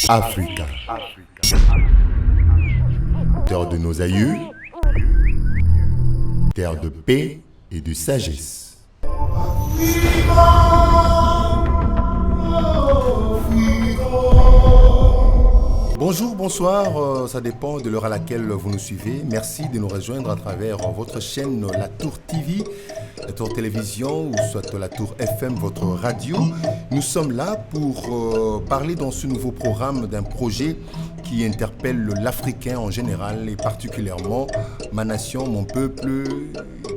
Africa, terre de nos aïeux, terre de paix et de sagesse. Bonjour, bonsoir, ça dépend de l'heure à laquelle vous nous suivez. Merci de nous rejoindre à travers votre chaîne La Tour TV, La Tour Télévision ou soit La Tour FM, votre radio. Nous sommes là pour parler dans ce nouveau programme d'un projet qui interpelle l'Africain en général et particulièrement ma nation, mon peuple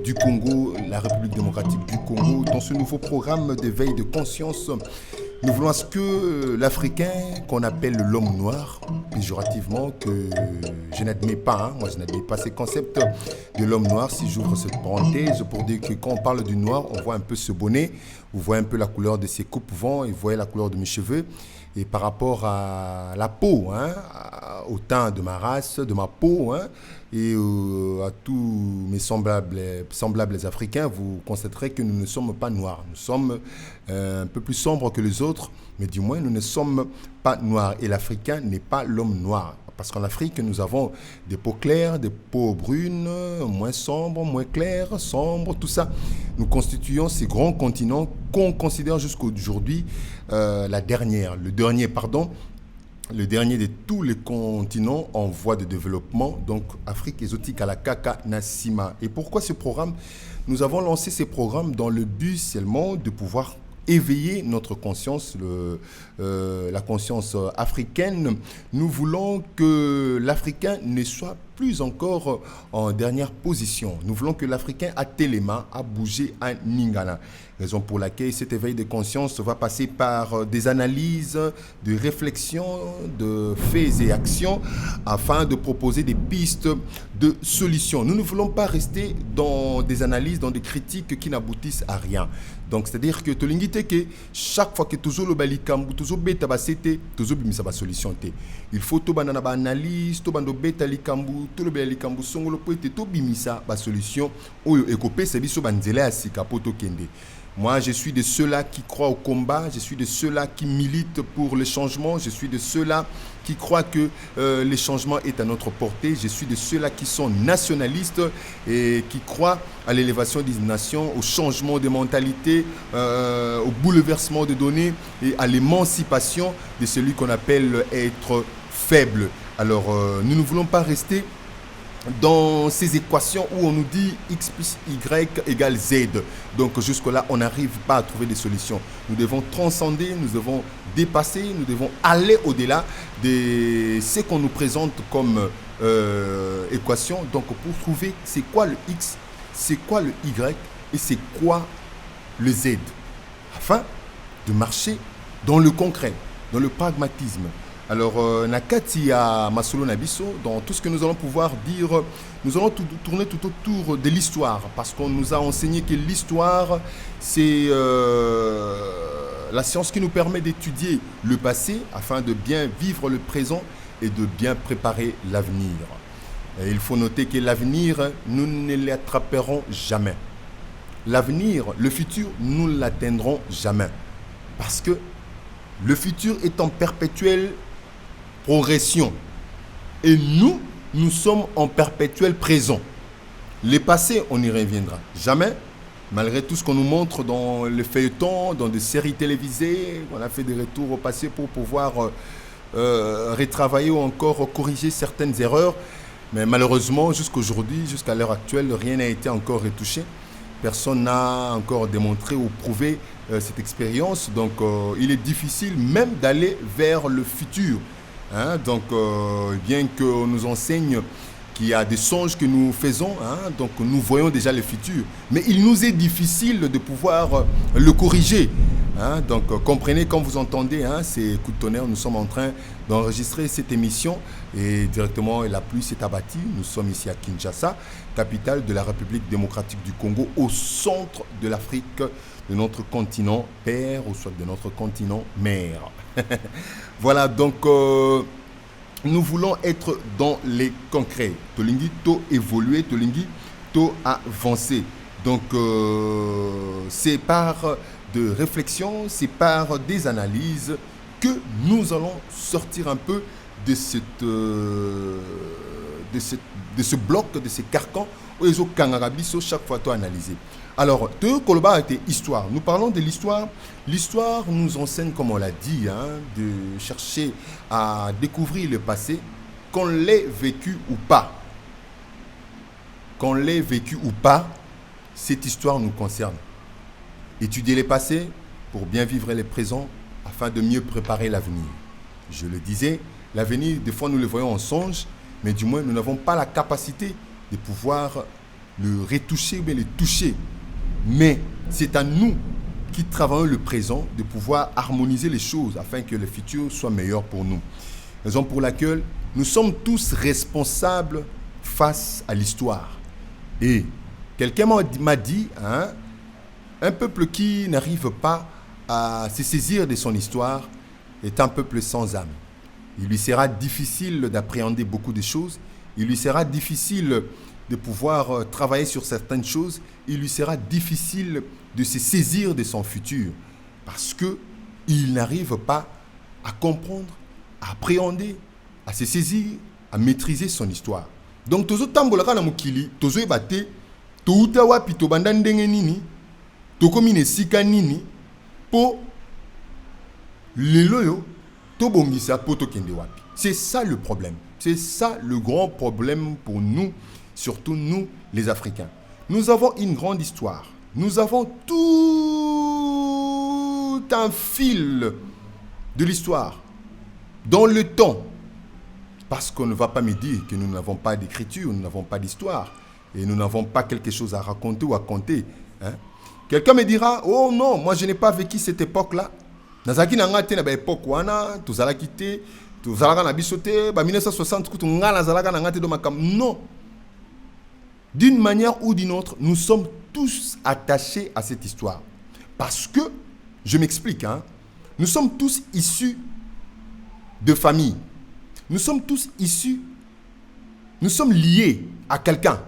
du Congo, la République démocratique du Congo. Dans ce nouveau programme d'éveil de conscience, nous voulons à ce que l'Africain, qu'on appelle l'homme noir, péjorativement, que je n'admets pas, moi je n'admets pas ces concepts de l'homme noir, si j'ouvre cette parenthèse, pour dire que quand on parle du noir, on voit un peu ce bonnet, vous voyez un peu la couleur de ses coupes-vents, et vous voyez la couleur de mes cheveux, et par rapport à la peau, au teint de ma race, de ma peau, et à tous mes semblables africains, vous constaterez que nous ne sommes pas noirs. Nous sommes un peu plus sombres que les autres, mais du moins nous ne sommes pas noirs. Et l'Africain n'est pas l'homme noir. Parce qu'en Afrique, nous avons des peaux claires, des peaux brunes, moins sombres, moins claires, sombres, tout ça. Nous constituons ces grands continents qu'on considère jusqu'à aujourd'hui le dernier de tous les continents en voie de développement, donc Afrique exotique à la Kaka Nassima. Et pourquoi ce programme? Nous avons lancé ce programme dans le but seulement de pouvoir éveiller notre conscience, la conscience africaine. Nous voulons que l'Africain ne soit plus encore en dernière position. Nous voulons que l'Africain a les mains à bouger à Ningana. Raison pour laquelle cet éveil de conscience va passer par des analyses, de réflexions, de faits et actions afin de proposer des pistes de solutions. Nous ne voulons pas rester dans des analyses, dans des critiques qui n'aboutissent à rien. Donc, c'est-à-dire que chaque fois que toujours le balikambu, toujours beta basete, toujours bimisa ba solution te. Il faut tout banana ba analyse, tout bando beta likambu, tout le balikambu songolo poete tout bimisa ba solution. Oyo ekope c'est biso banzela asika poto kende. Moi, je suis de ceux-là qui croient au combat, je suis de ceux-là qui militent pour le changement, je suis de ceux-là qui croient que le changement est à notre portée, je suis de ceux-là qui sont nationalistes et qui croient à l'élévation des nations, au changement de mentalité, au bouleversement de données et à l'émancipation de celui qu'on appelle être faible. Alors, nous ne voulons pas rester dans ces équations où on nous dit X plus Y égale Z. Donc jusque-là, on n'arrive pas à trouver des solutions. Nous devons transcender, nous devons dépasser, nous devons aller au-delà de ce qu'on nous présente comme équation. Donc pour trouver c'est quoi le X, c'est quoi le Y et c'est quoi le Z. Afin de marcher dans le concret, dans le pragmatisme. Alors, Nakati à Masolo Nabiso, dans tout ce que nous allons pouvoir dire, nous allons tourner tout autour de l'histoire, parce qu'on nous a enseigné que l'histoire, c'est la science qui nous permet d'étudier le passé, afin de bien vivre le présent et de bien préparer l'avenir. Et il faut noter que l'avenir, nous ne l'attraperons jamais. L'avenir, le futur, nous ne l'atteindrons jamais. Parce que le futur est en perpétuelle progression. Et nous sommes en perpétuel présent. Le passé, on n'y reviendra jamais, malgré tout ce qu'on nous montre dans les feuilletons, dans des séries télévisées. On a fait des retours au passé pour pouvoir retravailler ou encore corriger certaines erreurs. Mais malheureusement, jusqu'aujourd'hui, jusqu'à l'heure actuelle, rien n'a été encore retouché. Personne n'a encore démontré ou prouvé cette expérience. Donc, il est difficile même d'aller vers le futur. Donc, bien qu'on nous enseigne qu'il y a des songes que nous faisons, donc nous voyons déjà le futur. Mais il nous est difficile de pouvoir le corriger. Donc, comprenez, quand vous entendez ces coups de tonnerre, nous sommes en train d'enregistrer cette émission et directement la pluie s'est abattue. Nous sommes ici à Kinshasa, capitale de la République démocratique du Congo, au centre de l'Afrique, de notre continent père ou soit de notre continent mère. Voilà, donc nous voulons être dans les concrets. Tolingi, to évoluer, Tolingi, to avancer. Donc c'est par de réflexion, c'est par des analyses que nous allons sortir un peu de ce bloc, de ces carcans où les autres chaque fois toi analyser. Alors, de Koloba était histoire. Nous parlons de l'histoire. L'histoire nous enseigne, comme on l'a dit, de chercher à découvrir le passé, qu'on l'ait vécu ou pas. Qu'on l'ait vécu ou pas, cette histoire nous concerne. Étudier les passés pour bien vivre les présents afin de mieux préparer l'avenir. Je le disais, l'avenir, des fois nous le voyons en songe, mais du moins nous n'avons pas la capacité de pouvoir le retoucher ou bien le toucher. Mais c'est à nous qui travaillons le présent de pouvoir harmoniser les choses afin que le futur soit meilleur pour nous. Raison pour laquelle nous sommes tous responsables face à l'histoire. Et quelqu'un m'a dit, un peuple qui n'arrive pas à se saisir de son histoire est un peuple sans âme. Il lui sera difficile d'appréhender beaucoup de choses. Il lui sera difficile de pouvoir travailler sur certaines choses. Il lui sera difficile de se saisir de son futur parce qu'il n'arrive pas à comprendre, à appréhender, à se saisir, à maîtriser son histoire. Donc, tozo tambolaka na mukili, tozo ebate, touta wapi to banda ndenge nini, to komine sika nini, po lelo yo, to bongisa po to kende wapi. C'est ça le problème. C'est ça le grand problème pour nous, surtout nous, les Africains. Nous avons une grande histoire. Nous avons tout un fil de l'histoire dans le temps. Parce qu'on ne va pas me dire que nous n'avons pas d'écriture, nous n'avons pas d'histoire et nous n'avons pas quelque chose à raconter ou à compter. Quelqu'un me dira, oh non, moi je n'ai pas vécu cette époque-là. Nazaki na ngate na ba époque wana, tozala kité, tozala na bisoté, ba 1960 kutu ngala zalaka na ngate do makam. Non. D'une manière ou d'une autre, nous sommes tous attachés à cette histoire. Parce que, je m'explique, nous sommes tous issus de familles. Nous sommes tous issus, nous sommes liés à quelqu'un.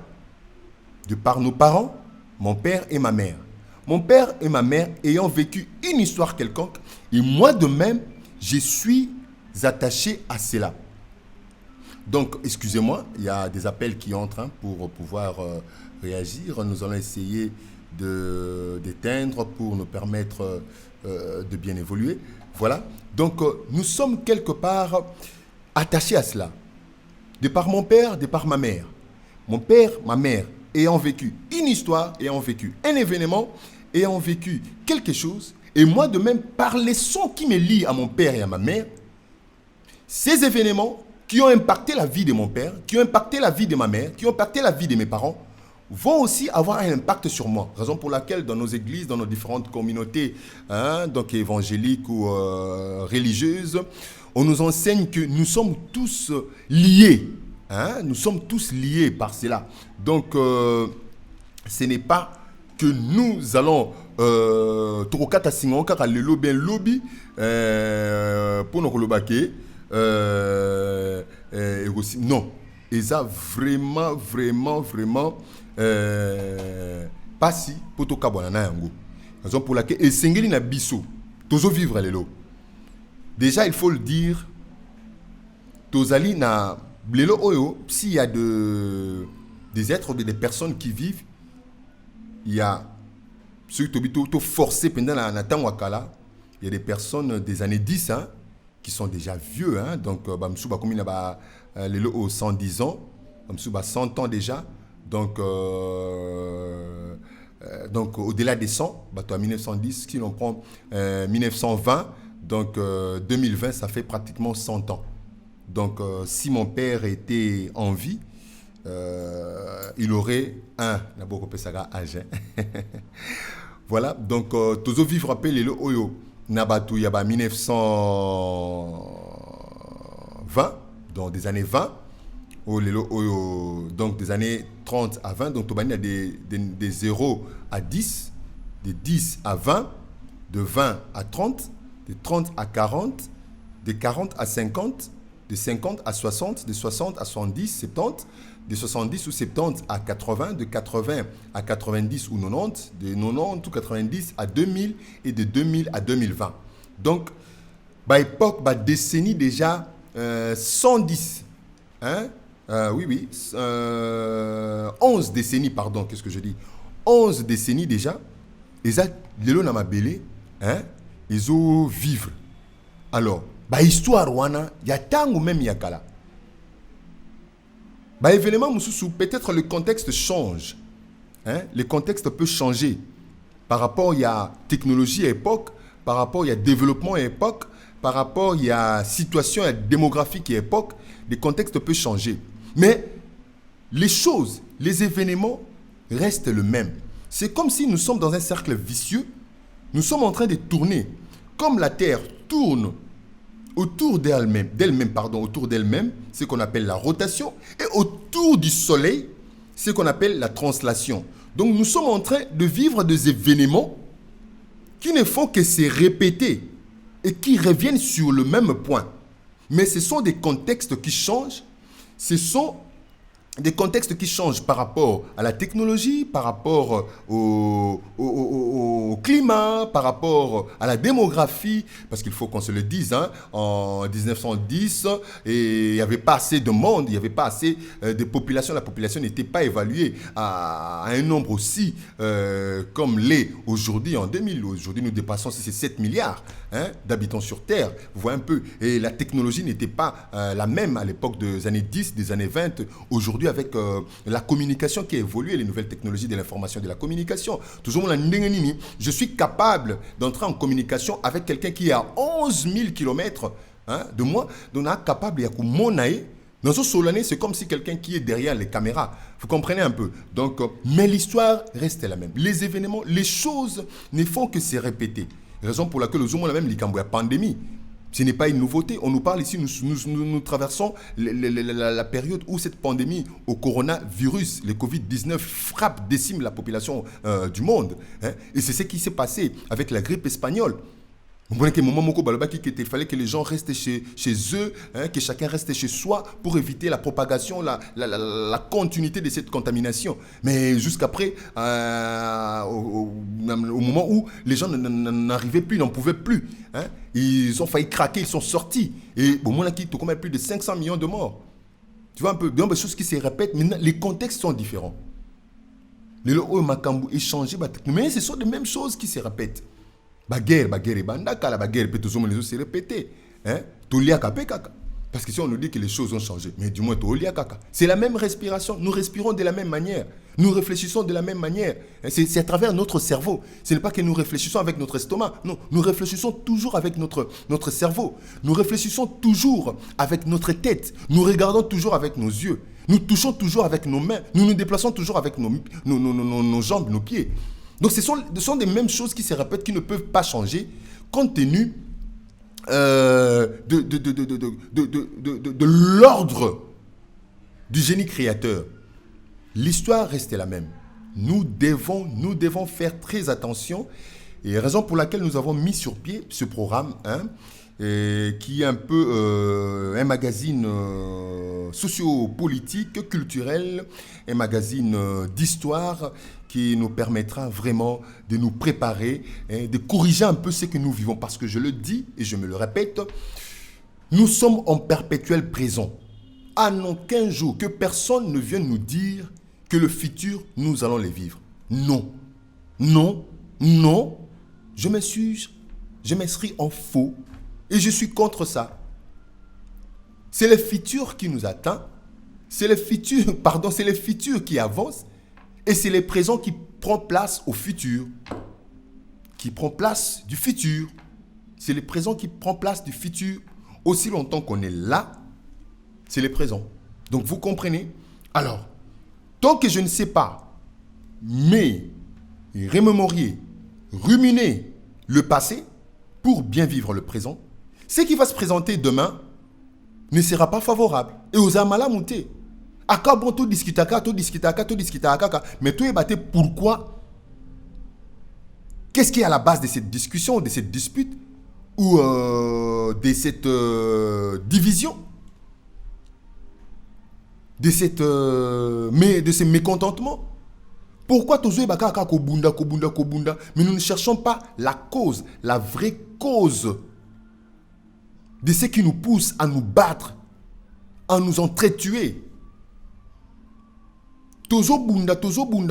De par nos parents, mon père et ma mère. Mon père et ma mère ayant vécu une histoire quelconque, et moi de même, je suis attaché à cela. Donc, excusez-moi, il y a des appels qui entrent pour pouvoir réagir. Nous allons essayer d'éteindre pour nous permettre de bien évoluer. Voilà. Donc, nous sommes quelque part attachés à cela. De par mon père, de par ma mère. Mon père, ma mère, ayant vécu une histoire, ayant vécu un événement, ayant vécu quelque chose, et moi de même, par les sons qui me lient à mon père et à ma mère, ces événements qui ont impacté la vie de mon père, qui ont impacté la vie de ma mère, qui ont impacté la vie de mes parents, vont aussi avoir un impact sur moi. Raison pour laquelle dans nos églises, dans nos différentes communautés, donc évangéliques ou religieuses, on nous enseigne que nous sommes tous liés. Nous sommes tous liés par cela. Donc, ce n'est pas que nous allons Torokata Singon, car le lobby lobby pour nous relobake. Non. Et ça, vraiment, pas si pour tout kabonana yango. Raison pour laquelle et singeli na biso tozo vivre lelo. Déjà il faut le dire, tozali na lelo oyo s'il y a des êtres ou des personnes qui vivent, il y a ceux qui sont forcés pendant la temps wakala, il y a des personnes des années 10 qui sont déjà vieux donc bamsuba comme il a lelo au 110 ans, bamsuba 100 ans déjà. Donc au-delà des 100, à 1910, si l'on prend 1920, donc 2020, ça fait pratiquement 100 ans. Donc si mon père était en vie, il aurait âge. Voilà, donc tozo vivre rappelé le oyo nabatu yaba 1920, donc des années 20. Donc des années 30 à 20, donc il y a des 0 à 10, de 10 à 20, de 20 à 30, de 30 à 40, de 40 à 50, de 50 à 60, de 60 à 70, 70, de 70 ou 70 à 80, de 80 à 90 ou 90, de 90 ou 90 à 2000 et de 2000 à 2020. Donc, Bah époque, bah décennie déjà 110. Hein? Oui. 11 décennies, pardon, qu'est-ce que je dis? 11 décennies déjà. Et ça, lelo na mabele, hein? Ils ont vivre. Alors, bah histoire wana, ya tango même yakala. Bah événement mususu, peut-être le contexte change. Hein? Le contexte peut changer. Par rapport il y a technologie à époque, par rapport il y a développement à époque, par rapport il y a situation démographique à époque, le contexte peut changer. Mais les choses, les événements restent le même. C'est comme si nous sommes dans un cercle vicieux, nous sommes en train de tourner. Comme la Terre tourne autour d'elle-même, ce qu'on appelle la rotation, et autour du Soleil, ce qu'on appelle la translation. Donc nous sommes en train de vivre des événements qui ne font que se répéter et qui reviennent sur le même point. Mais ce sont des contextes qui changent, ce sont des contextes qui changent par rapport à la technologie, par rapport au climat, par rapport à la démographie, parce qu'il faut qu'on se le dise, hein, en 1910, et il n'y avait pas assez de monde, il n'y avait pas assez de population, la population n'était pas évaluée à un nombre aussi comme l'est aujourd'hui en 2000. Aujourd'hui, nous dépassons 7 milliards hein, d'habitants sur Terre, vous voyez un peu, et la technologie n'était pas la même à l'époque des années 10, des années 20, aujourd'hui avec la communication qui a évolué, les nouvelles technologies de l'information et de la communication. Toujours, je suis capable d'entrer en communication avec quelqu'un qui est à 11 000 km hein, de moi, donc on est capable de dans ce solané, c'est comme si quelqu'un qui est derrière les caméras. Vous comprenez un peu. Donc, mais l'histoire reste la même. Les événements, les choses ne font que se répéter. Raison pour laquelle nous avons la même la pandémie. Ce n'est pas une nouveauté. On nous parle ici, nous traversons la période où cette pandémie au coronavirus, le Covid-19, frappe, décime la population du monde. Hein. Et c'est ce qui s'est passé avec la grippe espagnole. Vous comprenez qu'à un moment, il fallait que les gens restent chez eux, hein, que chacun reste chez soi pour éviter la propagation, la continuité de cette contamination. Mais jusqu'après, au moment où les gens n'arrivaient plus, n'en pouvaient plus, hein, ils ont failli craquer, ils sont sortis. Et au moment où il y a plus de 500 millions de morts. Tu vois un peu, donc des choses qui se répètent, maintenant les contextes sont différents. Les lois makambu échangé, mais ce sont les mêmes choses qui se répètent. Baguerre, la guerre peut toujours se répéter. Hein? Parce que si on nous dit que les choses ont changé, mais du moins, c'est la même respiration. Nous respirons de la même manière. Nous réfléchissons de la même manière. C'est à travers notre cerveau. Ce n'est pas que nous réfléchissons avec notre estomac. Non, nous réfléchissons toujours avec notre cerveau. Nous réfléchissons toujours avec notre tête. Nous regardons toujours avec nos yeux. Nous touchons toujours avec nos mains. Nous nous déplaçons toujours avec nos jambes, nos pieds. Donc ce sont des mêmes choses qui se répètent, qui ne peuvent pas changer, compte tenu de l'ordre du génie créateur. L'histoire reste la même. Nous devons faire très attention. Et raison pour laquelle nous avons mis sur pied ce programme, hein, qui est un peu un magazine socio-politique, culturel, un magazine d'histoire qui nous permettra vraiment de nous préparer, hein, de corriger un peu ce que nous vivons. Parce que je le dis et je me le répète, nous sommes en perpétuel présent. À aucun jour que personne ne vienne nous dire que le futur, nous allons le vivre. Non, non, non. Je m'inscris en faux et je suis contre ça. C'est le futur qui nous atteint. C'est le futur qui avance. Et c'est le présent qui prend place au futur. Qui prend place du futur. C'est le présent qui prend place du futur. Aussi longtemps qu'on est là, c'est le présent. Donc vous comprenez? Alors, tant que je ne sais pas, mais remémorer, ruminer le passé pour bien vivre le présent, ce qui va se présenter demain ne sera pas favorable. Et aux amala monter. Bon, tout discutaka, mais tout est battu pourquoi? Qu'est-ce qui est à la base de cette discussion, de cette dispute ou de cette division, de ces mécontentements? Pourquoi tous les bakaka kobunda, mais nous ne cherchons pas la cause, la vraie cause de ce qui nous pousse à nous battre, à nous entretuer. Tozo Bunda,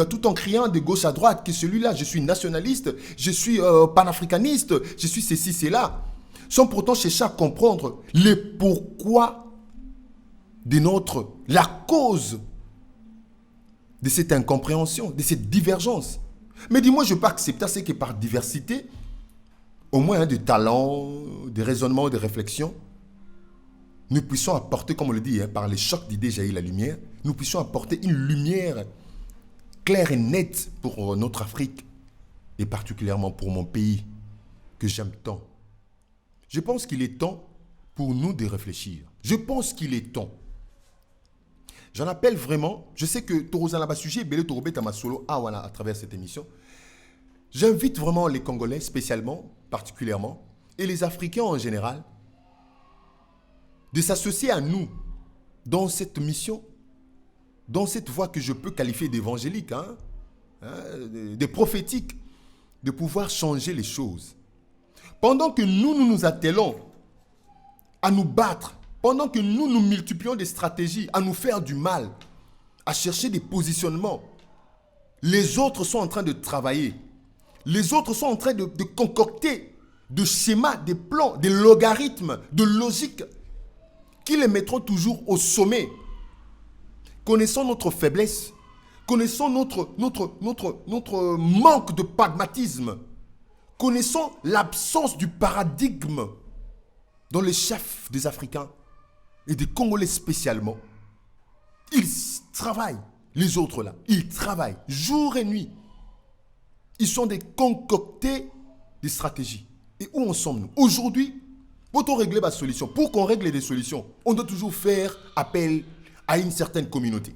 tout en criant de gauche à droite que celui-là, je suis nationaliste, je suis panafricaniste, je suis ceci, cela, sans pourtant chercher à comprendre le pourquoi de la cause de cette incompréhension, de cette divergence. Mais dis-moi, je peux accepter ce que par diversité, au moins de talent, de raisonnement, de réflexion, nous puissions apporter, comme on le dit, par les chocs d'idées jaillit la lumière, nous puissions apporter une lumière claire et nette pour notre Afrique et particulièrement pour mon pays que j'aime tant. Je pense qu'il est temps pour nous de réfléchir. Je pense qu'il est temps. J'en appelle vraiment, je sais que Torosan là-bas sujet, Belé Torobé Tamasolo, à travers cette émission. J'invite vraiment les Congolais spécialement, particulièrement, et les Africains en général, de s'associer à nous dans cette mission, dans cette voie que je peux qualifier d'évangélique, de prophétique, de pouvoir changer les choses. Pendant que nous nous attelons à nous battre, pendant que nous multiplions des stratégies, à nous faire du mal, à chercher des positionnements, les autres sont en train de travailler. Les autres sont en train de concocter des schémas, des plans, des logarithmes, de logique qui les mettront toujours au sommet. Connaissons notre faiblesse, connaissons notre manque de pragmatisme, connaissons l'absence du paradigme dans les chefs des Africains et des Congolais spécialement. Ils travaillent, les autres là, ils travaillent jour et nuit. Ils sont des concoctés des stratégies. Et où en sommes-nous? Aujourd'hui, pour régler ma solution, pour qu'on règle des solutions, on doit toujours faire appel à une certaine communauté.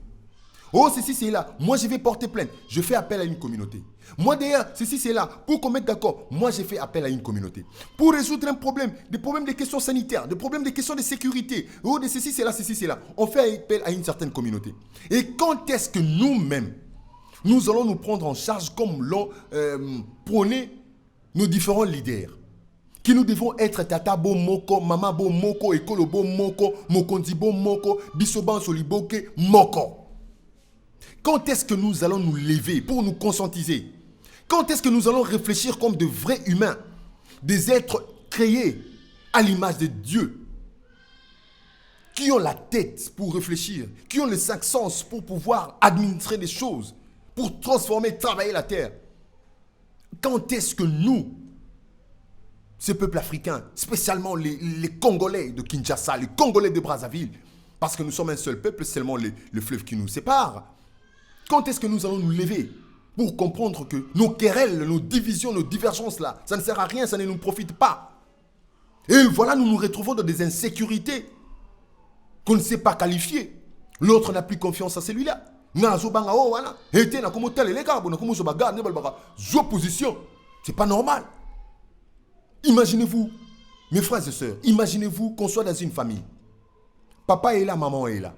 Oh, ceci, c'est là. Moi, je vais porter plainte. Je fais appel à une communauté. Moi, d'ailleurs, ceci, c'est là. Pour qu'on mette d'accord, moi, j'ai fait appel à une communauté. Pour résoudre un problème, des problèmes de questions sanitaires, des problèmes de questions de sécurité, oh, de ceci, c'est là, on fait appel à une certaine communauté. Et quand est-ce que nous-mêmes, nous allons nous prendre en charge comme l'ont prôné nos différents leaders, qui nous devons être tata bo moko, mama bo moko, ekolo bo moko, mokondi bo moko, bisoban soliboke moko. Quand est-ce que nous allons nous lever pour nous conscientiser? Quand est-ce que nous allons réfléchir comme de vrais humains, des êtres créés à l'image de Dieu, qui ont la tête pour réfléchir, qui ont les 5 sens pour pouvoir administrer des choses, pour transformer, travailler la terre? Quand est-ce que nous, ce peuple africain, spécialement les Congolais de Kinshasa, les Congolais de Brazzaville, parce que nous sommes un seul peuple, seulement le fleuve qui nous sépare, quand est-ce que nous allons nous lever pour comprendre que nos querelles, nos divisions, nos divergences là, ça ne sert à rien, ça ne nous profite pas? Et voilà, nous nous retrouvons dans des insécurités qu'on ne sait pas qualifier. L'autre n'a plus confiance à celui-là. C'est pas normal. Imaginez-vous, mes frères et sœurs, imaginez-vous qu'on soit dans une famille. Papa est là, maman est là.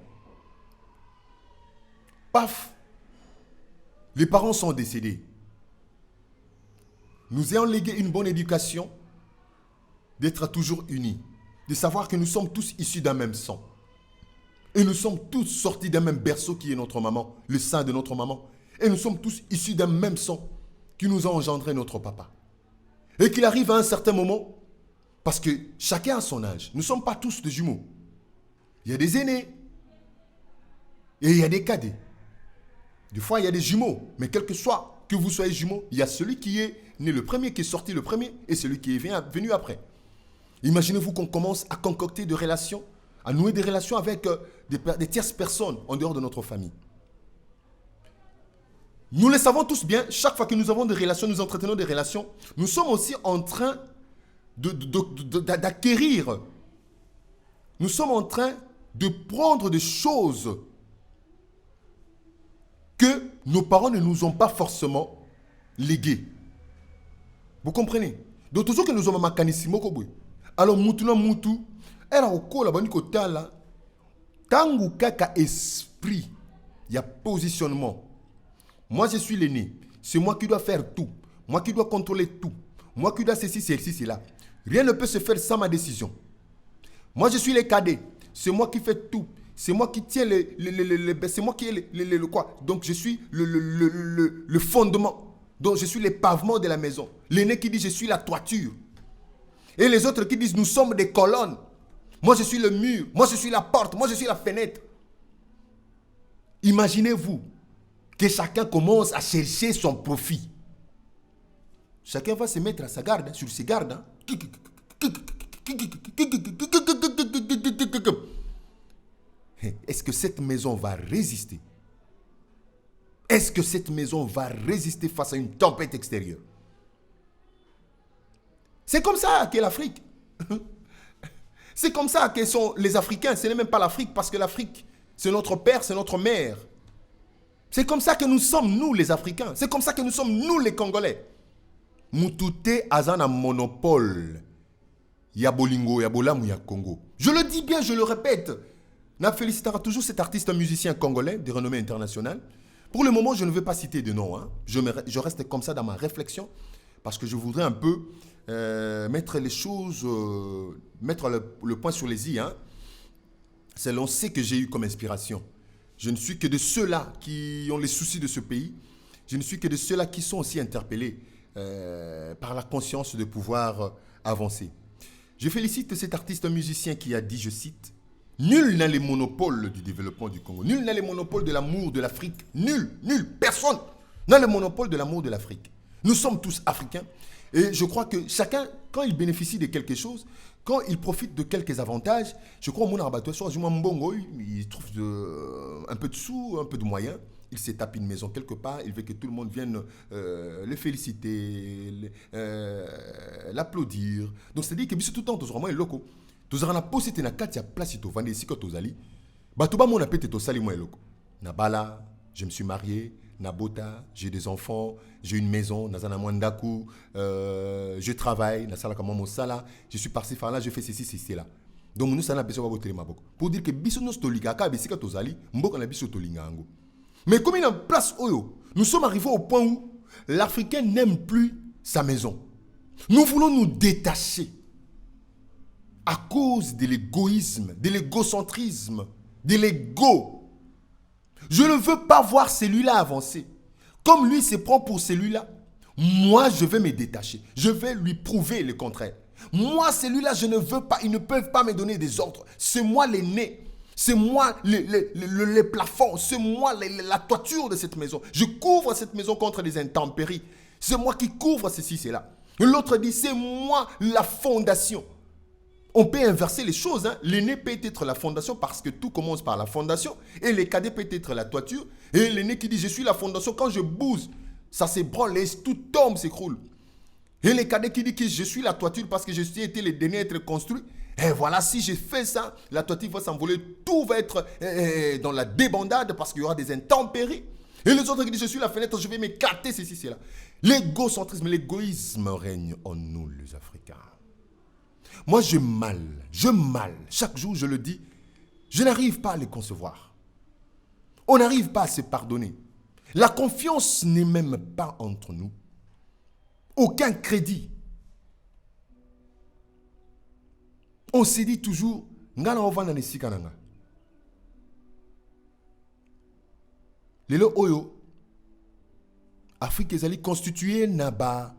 Paf, les parents sont décédés. Nous ayons légué une bonne éducation, d'être toujours unis, de savoir que nous sommes tous issus d'un même sang. Et nous sommes tous sortis d'un même berceau qui est notre maman, le sein de notre maman. Et nous sommes tous issus d'un même sang qui nous a engendré notre papa. Et qu'il arrive à un certain moment, parce que chacun a son âge. Nous ne sommes pas tous des jumeaux. Il y a des aînés et il y a des cadets. Des fois, il y a des jumeaux. Mais quel que soit que vous soyez jumeaux, il y a celui qui est né le premier, qui est sorti le premier, et celui qui est venu après. Imaginez-vous qu'on commence à concocter des relations, à nouer des relations avec des tierces personnes en dehors de notre famille. Nous le savons tous bien, chaque fois que nous avons des relations, nous entretenons des relations, nous sommes aussi en train d'acquérir, nous sommes en train de prendre des choses que nos parents ne nous ont pas forcément léguées. Vous comprenez? Donc toujours que nous sommes makanissimo. Alors mutu na mutu, elle a au la baniko tala, tangu kaka esprit, il y a positionnement. Moi je suis l'aîné, c'est moi qui dois faire tout, moi qui dois contrôler tout, moi qui dois ceci, ceci, cela. Rien ne peut se faire sans ma décision. Moi, je suis les cadets. C'est moi qui fais tout. C'est moi qui tiens c'est moi qui ai le quoi. Donc, je suis le fondement. Donc, je suis les pavements de la maison. L'aîné qui dit, je suis la toiture. Et les autres qui disent, nous sommes des colonnes. Moi, je suis le mur. Moi, je suis la porte. Moi, je suis la fenêtre. Imaginez-vous que chacun commence à chercher son profit. Chacun va se mettre à sa garde, hein, sur ses gardes. Hein. Est-ce que cette maison va résister? Est-ce que cette maison va résister face à une tempête extérieure? C'est comme ça qu'est l'Afrique. C'est comme ça que sont les Africains. Ce n'est même pas l'Afrique, parce que l'Afrique, c'est notre père, c'est notre mère. C'est comme ça que nous sommes, nous, les Africains. C'est comme ça que nous sommes, nous, les Congolais. Moutouté azana monopole. Yabolingo, Yabolamu, ya Congo. Je le dis bien, je le répète. N'a félicitera toujours cet artiste musicien congolais de renommée internationale. Pour le moment, je ne veux pas citer de nom. Hein. Je reste comme ça dans ma réflexion parce que je voudrais un peu mettre les choses, mettre le point sur les i. Hein. C'est l'on sait que j'ai eu comme inspiration. Je ne suis que de ceux-là qui ont les soucis de ce pays. Je ne suis que de ceux-là qui sont aussi interpellés par la conscience de pouvoir avancer. Je félicite cet artiste musicien qui a dit, je cite, « Nul n'a les monopoles du développement du Congo. Nul n'a les monopoles de l'amour de l'Afrique. Nul, personne n'a le monopole de l'amour de l'Afrique. Nous sommes tous Africains. Et je crois que chacun, quand il bénéficie de quelque chose, quand il profite de quelques avantages, je crois au monde arabatoire, soit Mbongo, il trouve un peu de sous, un peu de moyens. Il s'est tapé une maison quelque part, il veut que tout le monde vienne le féliciter, l'applaudir. Donc c'est-à-dire que tout le temps, tu seras moins loco. Tu seras na posé na katia place to vendre ici que tu zali. Ba tu ba mon appétit to sali moins loco. Na bala, je me suis marié, na bota, j'ai des enfants, j'ai une maison, na zana mandaku, je travaille, na sala comme mon sala, je suis par-ci par là, je fais ceci, ceci là. Donc nous ça na besoin de voter maboko. Pour dire que biso no stolika ka bisika to zali, mboko na biso to lingango. Mais comme il est en place, nous sommes arrivés au point où l'Africain n'aime plus sa maison. Nous voulons nous détacher à cause de l'égoïsme, de l'égocentrisme, de l'ego. Je ne veux pas voir celui-là avancer. Comme lui se prend pour celui-là, moi je vais me détacher. Je vais lui prouver le contraire. Moi celui-là je ne veux pas, ils ne peuvent pas me donner des ordres. C'est moi l'aîné. C'est moi les plafonds, c'est moi la toiture de cette maison. Je couvre cette maison contre les intempéries. C'est moi qui couvre ceci, cela. L'autre dit, c'est moi la fondation. On peut inverser les choses. Hein. L'aîné peut être la fondation parce que tout commence par la fondation. Et les cadets peut être la toiture. Et l'aîné qui dit, je suis la fondation. Quand je bouge, ça s'ébranle, tout tombe, s'écroule. Et les cadets qui dit que je suis la toiture parce que je suis été le dernier à être construit. Et voilà, si je fais ça, la toiture va s'envoler, tout va être dans la débandade parce qu'il y aura des intempéries. Et les autres qui disent, je suis la fenêtre, je vais m'écarter, ceci, cela. L'égocentrisme, l'égoïsme règne en nous, les Africains. Moi, je mal. Chaque jour, je le dis, je n'arrive pas à les concevoir. On n'arrive pas à se pardonner. La confiance n'est même pas entre nous. Aucun crédit. On se dit toujours, ngala ovanda ne sikananga. Lelo oyo, Afrique ezali constituée naba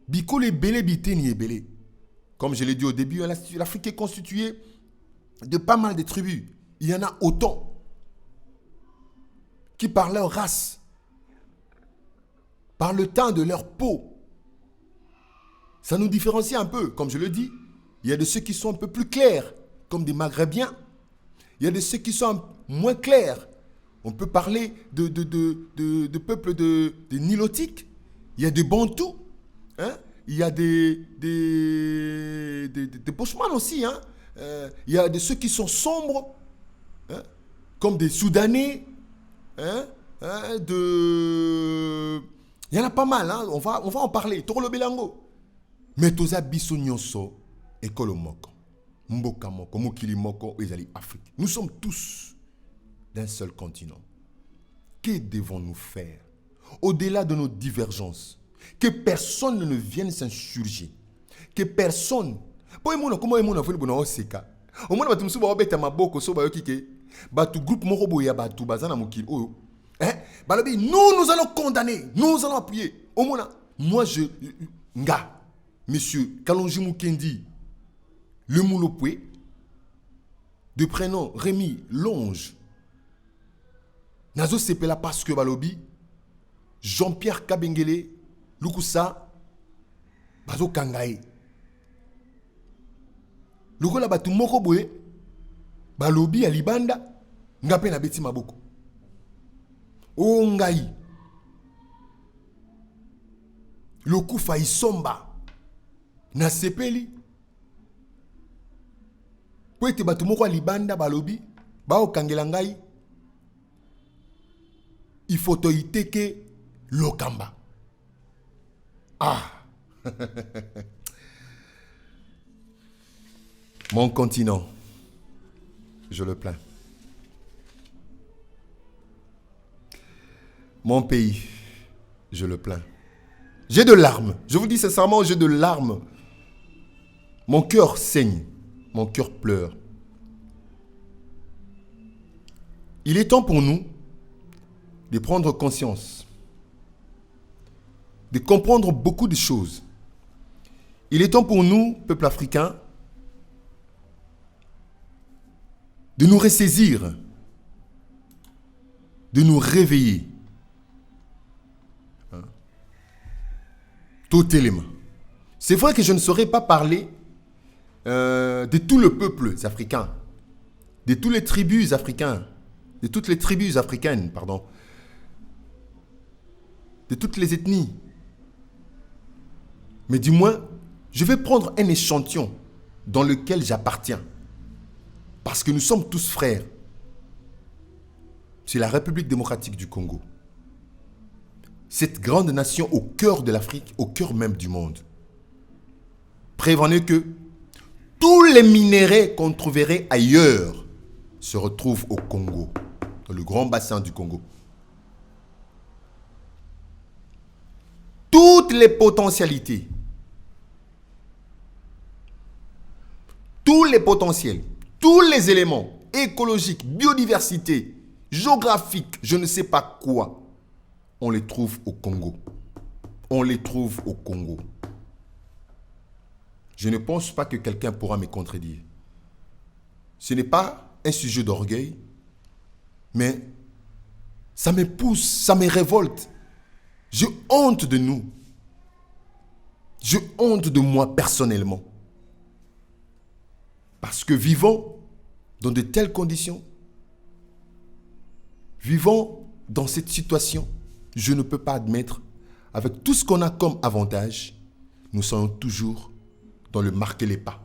bikole belé biteni ebele. Comme je l'ai dit au début, l'Afrique est constituée de pas mal de tribus. Il y en a autant qui par leur race, par le teint de leur peau, ça nous différencie un peu, comme je le dis. Il y a de ceux qui sont un peu plus clairs, comme des Maghrébiens. Il y a de ceux qui sont moins clairs. On peut parler de peuples de Nilotiques. Il y a des Bantous. Hein? Il y a des Bushman aussi. Hein? Il y a de ceux qui sont sombres, hein? Comme des Soudanais. Hein? Il y en a pas mal. Hein? On va en parler. Toro Belango. Mais toza biso nyonso ekolo moko. Mboka moko, mokili moko, ezali Afrique. Nous sommes tous d'un seul continent. Que devons-nous faire au-delà de nos divergences? Que personne ne vienne s'insurger. Que personne. Comment est-ce que Au moins, tu me souviens, tu as maboko, so bayo kike. Batu groupe moko boya batu bazana mokil. Oh, hein? Balobi, nous allons condamner, nous allons appuyer. Au moins, moi nga, monsieur Kalonji Mukendi, le Moulopoué, de prénom Rémi Longe. Nazo sepela parce que balobi, Jean-Pierre Kabengele, Lukusa, Bazo Kangae. Lukola batu moko boye, balobi ya libanda, ngape na beti maboko. O ngai. Lokufa isomba. Na sepeli. Po ete batu moko ya libanda balobi, bao kangela ngai. Il faut to iteke lokamba. Ah. Mon continent, je le plains. Mon pays, je le plains. J'ai de larmes. Je vous dis sincèrement, j'ai de larmes. Mon cœur saigne. Mon cœur pleure. Il est temps pour nous de prendre conscience, de comprendre beaucoup de choses. Il est temps pour nous, peuple africain, de nous ressaisir, de nous réveiller. Tout élément. C'est vrai que je ne saurais pas parler de tout le peuple africain, de toutes les tribus africaines, de toutes les tribus africaines, pardon, de toutes les ethnies. Mais du moins, je vais prendre un échantillon dans lequel j'appartiens. Parce que nous sommes tous frères. C'est la République démocratique du Congo. Cette grande nation au cœur de l'Afrique, au cœur même du monde. Prévenez que tous les minéraux qu'on trouverait ailleurs se retrouvent au Congo, dans le grand bassin du Congo. Toutes les potentialités, tous les potentiels, tous les éléments écologiques, biodiversité, géographiques, je ne sais pas quoi, on les trouve au Congo. On les trouve au Congo. Je ne pense pas que quelqu'un pourra me contredire. Ce n'est pas un sujet d'orgueil, mais ça me pousse, ça me révolte. J'ai honte de nous. J'ai honte de moi personnellement. Parce que vivons dans de telles conditions, vivons dans cette situation, je ne peux pas admettre, avec tout ce qu'on a comme avantage, nous sommes toujours dans le marquer les pas.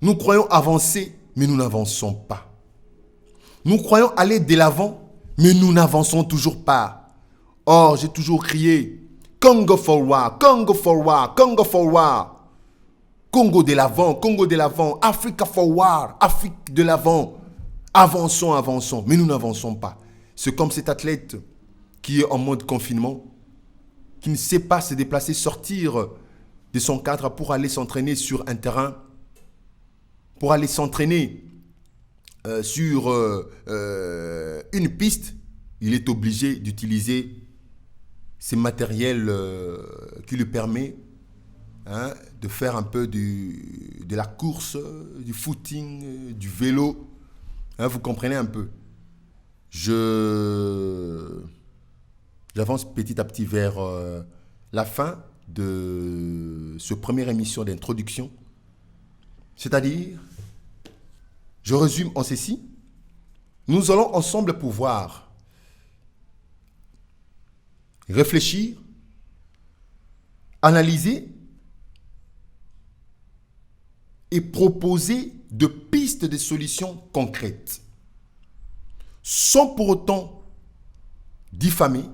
Nous croyons avancer, mais nous n'avançons pas. Nous croyons aller de l'avant, mais nous n'avançons toujours pas. Or, j'ai toujours crié, Congo forward, Congo forward, Congo forward. Congo de l'avant, Africa forward, Afrique de l'avant. Avançons, avançons, mais nous n'avançons pas. C'est comme cet athlète qui est en mode confinement, qui ne sait pas se déplacer, sortir de son cadre pour aller s'entraîner sur un terrain, pour aller s'entraîner sur une piste. Il est obligé d'utiliser ces matériels qui lui permettent de faire un peu de la course, du footing, du vélo. Vous comprenez un peu. J'avance petit à petit vers la fin de ce première émission d'introduction. C'est-à-dire, je résume en ceci, nous allons ensemble pouvoir réfléchir, analyser et proposer de pistes de solutions concrètes, sans pour autant diffamer,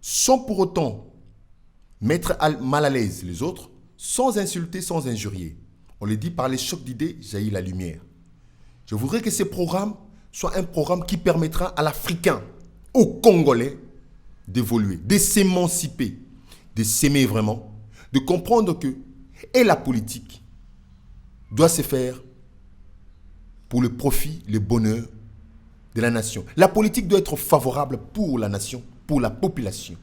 sans pour autant mettre mal à l'aise les autres, sans insulter, sans injurier. On le dit, par les chocs d'idées, jaillit la lumière. Je voudrais que ce programme soit un programme qui permettra à l'Africain, aux Congolais, d'évoluer, de s'émanciper, de s'aimer vraiment, de comprendre que, et la politique, doit se faire pour le profit, le bonheur de la nation. La politique doit être favorable pour la nation, pour la population.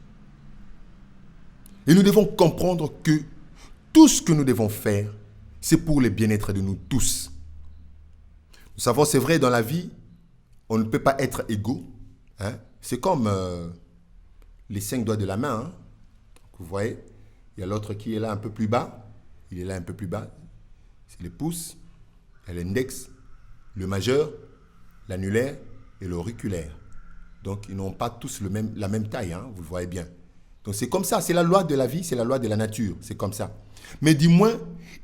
Et nous devons comprendre que tout ce que nous devons faire, c'est pour le bien-être de nous tous. Nous savons, c'est vrai, dans la vie, on ne peut pas être égaux. Hein? C'est comme les 5 doigts de la main. Hein? Vous voyez, il y a l'autre qui est là un peu plus bas. Il est là un peu plus bas. C'est le pouce, l'index, le majeur, l'annulaire et l'auriculaire. Donc, ils n'ont pas tous la même taille, hein? Vous le voyez bien. Donc, c'est comme ça. C'est la loi de la vie, c'est la loi de la nature. C'est comme ça. Mais du moins,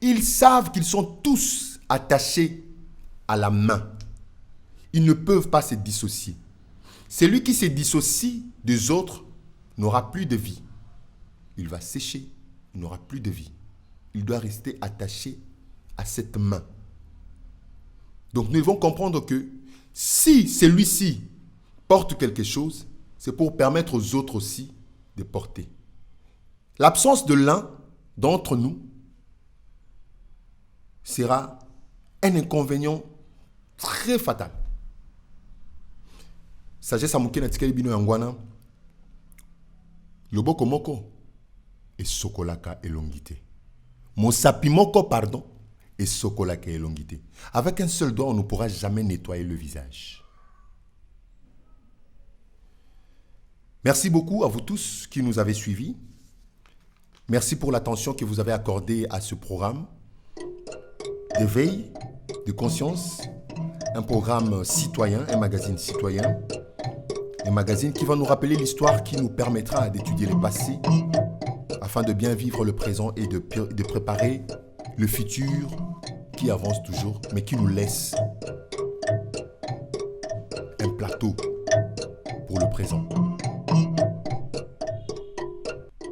ils savent qu'ils sont tous attachés à la main. Ils ne peuvent pas se dissocier. Celui qui se dissocie des autres n'aura plus de vie. Il va sécher, il n'aura plus de vie. Il doit rester attaché à cette main. Donc nous devons comprendre que si celui-ci porte quelque chose, c'est pour permettre aux autres aussi de porter. L'absence de l'un d'entre nous sera un inconvénient très fatal. Sagesse amuke na tikeli bino yangwana. Loboko moko et sokolaka elongité. Mosapi moko, pardon, et sokolaka elongité. Avec un seul doigt, on ne pourra jamais nettoyer le visage. Merci beaucoup à vous tous qui nous avez suivis. Merci pour l'attention que vous avez accordée à ce programme d'éveil, de conscience, un programme citoyen, un magazine citoyen, un magazine qui va nous rappeler l'histoire, qui nous permettra d'étudier le passé afin de bien vivre le présent et de préparer le futur qui avance toujours, mais qui nous laisse un plateau pour le présent.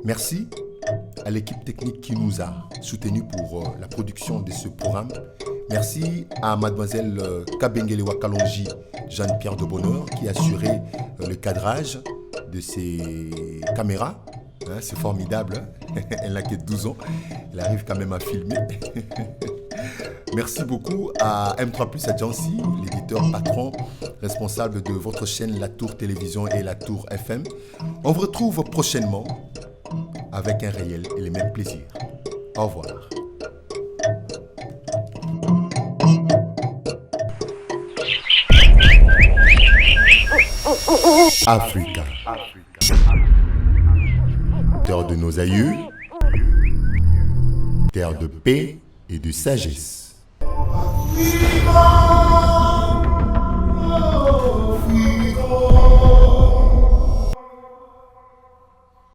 Merci à l'équipe technique qui nous a soutenus pour la production de ce programme. Merci à mademoiselle Kabengele Wakalonji, Jeanne-Pierre de Bonheur, qui a assuré le cadrage de ces caméras. Hein, c'est formidable, hein? Elle n'a que 12 ans, elle arrive quand même à filmer. Merci beaucoup à M3+ Agency, l'éditeur patron responsable de votre chaîne La Tour Télévision et La Tour FM. On vous retrouve prochainement avec un réel et les mêmes plaisirs. Au revoir. Africa. Terre de nos aïeux, terre de paix et de sagesse. Viva!